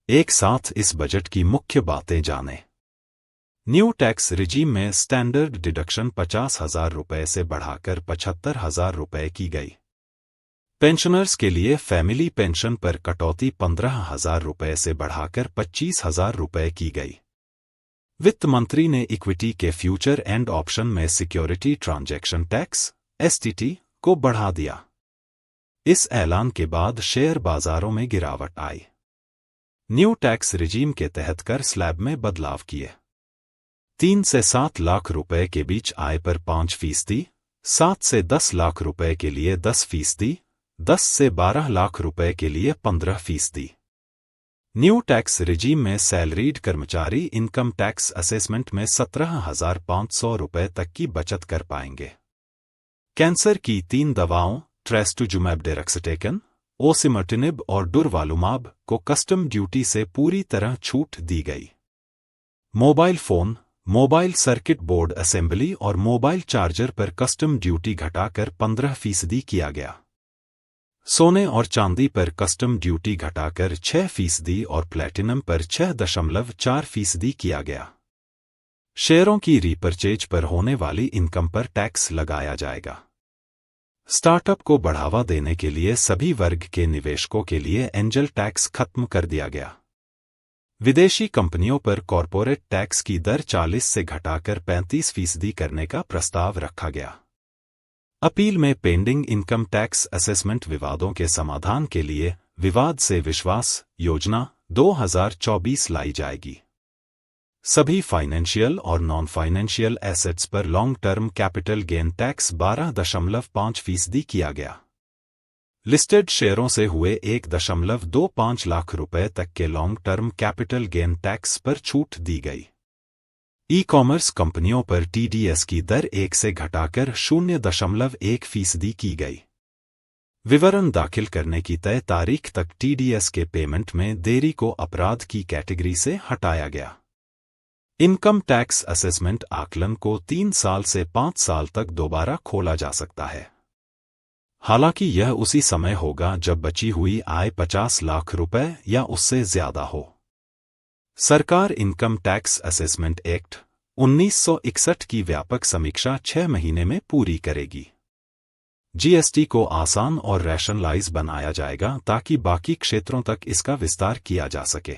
एक साथ इस बजट की मुख्य बातें जानें। न्यू टैक्स रिजीम में स्टैंडर्ड डिडक्शन 50,000 रुपये से बढ़ाकर 75,000 रुपये की गई। पेंशनर्स के लिए फैमिली पेंशन पर कटौती 15,000 रुपये से बढ़ाकर 25,000 रुपये की गई। वित्त मंत्री ने इक्विटी के फ्यूचर एंड ऑप्शन में सिक्योरिटी ट्रांजैक्शन टैक्स (STT) को बढ़ा दिया। इस ऐलान के बाद शेयर बाजारों में गिरावट आई। न्यू टैक्स रिजीम के तहत कर स्लैब में बदलाव किए। 3 से 7 लाख रुपए के बीच आय पर 5%, 7 से 10 लाख रुपए के लिए 10%, 10 से 12 लाख रुपए के लिए 15%। न्यू टैक्स रिजीम में सैलरीड कर्मचारी इनकम टैक्स असेसमेंट में 17,500 रुपए तक की बचत कर पाएंगे। कैंसर की 3 दवाओं ट्रेस्टुजुमैब डेरक्सटेकन, ओसिमर्टिनिब और डुरवालुमाब को कस्टम ड्यूटी से पूरी तरह छूट दी गई। Mobile phone, mobile circuit board assembly और मोबाइल चार्जर पर कस्टम ड्यूटी घटाकर 15% किया गया। सोने और चांदी पर कस्टम ड्यूटी घटाकर 6% और प्लैटिनम पर 6.4% किया गया। शेयरों की रीपरचेज पर होने वाली इनकम पर टैक्स लगाया जाएगा। स्टार्टअप को बढ़ावा देने के लिए सभी वर्ग के निवेशकों के लिए एंजल टैक्स खत्म कर दिया गया। विदेशी कंपनियों पर कॉरपोरेट टैक्स की दर 40 से घटाकर 35% करने का प्रस्ताव रखा गया। अपील में पेंडिंग इनकम टैक्स असेसमेंट विवादों के समाधान के लिए विवाद से विश्वास योजना 2024 लाई जाएगी। सभी फाइनेंशियल और नॉन फाइनेंशियल एसेट्स पर long term capital gain tax 12.5% किया गया। लिस्टेड शेयरों से हुए 1.25 लाख रुपए तक के long term capital gain tax पर छूट दी गई। ई कॉमर्स कंपनियों पर TDS की दर 1 से घटाकर 0.1% की गई। विवरण दाखिल करने की तय तारीख तक TDS के पेमेंट में देरी को अपराध की कैटेगरी से हटाया गया। इनकम टैक्स असेसमेंट आकलन को 3 साल से 5 साल तक दोबारा खोला जा सकता है। हालांकि यह उसी समय होगा जब बची हुई आय 50 लाख रुपए या उससे ज्यादा हो। सरकार इनकम टैक्स असेसमेंट एक्ट 1961 की व्यापक समीक्षा 6 महीने में पूरी करेगी। GST को आसान और रैशनलाइज बनाया जाएगा ताकि बाकी क्षेत्रों तक इसका विस्तार किया जा सके।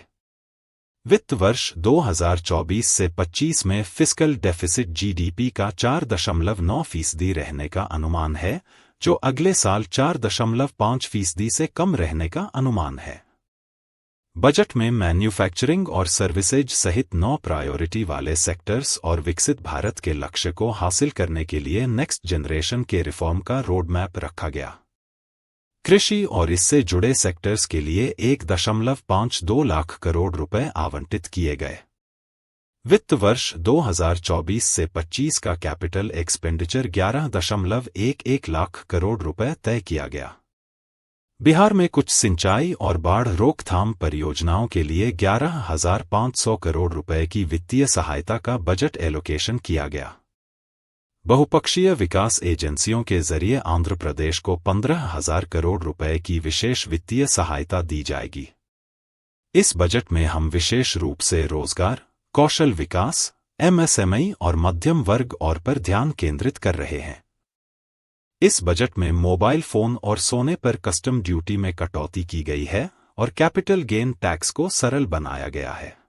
वित्त वर्ष 2024 से 25 में फिस्कल डेफिसिट GDP का 4.9% रहने का अनुमान है, जो अगले साल 4.5% से कम रहने का अनुमान है। बजट में मैन्युफैक्चरिंग और सर्विसेज सहित 9 प्रायोरिटी वाले सेक्टर्स और विकसित भारत के लक्ष्य को हासिल करने के लिए नेक्स्ट जनरेशन के रिफॉर्म का रोड मैप रखा गया। कृषि और इससे जुड़े सेक्टर्स के लिए 1.52 लाख करोड़ रुपए आवंटित किए गए। वित्त वर्ष 2024 से 25 का कैपिटल एक्सपेंडिचर 11.11 लाख करोड़ रुपए तय किया गया। बिहार में कुछ सिंचाई और बाढ़ रोकथाम परियोजनाओं के लिए 11,500 करोड़ रुपए की वित्तीय सहायता का बजट एलोकेशन किया गया। बहुपक्षीय विकास एजेंसियों के जरिए आंध्र प्रदेश को 15,000 करोड़ रुपए की विशेष वित्तीय सहायता दी जाएगी। इस बजट में हम विशेष रूप से रोजगार, कौशल विकास, MSME और मध्यम वर्ग और पर ध्यान केंद्रित कर रहे हैं। इस बजट में मोबाइल फोन और सोने पर कस्टम ड्यूटी में कटौती की गई है और कैपिटल गेन टैक्स को सरल बनाया गया है।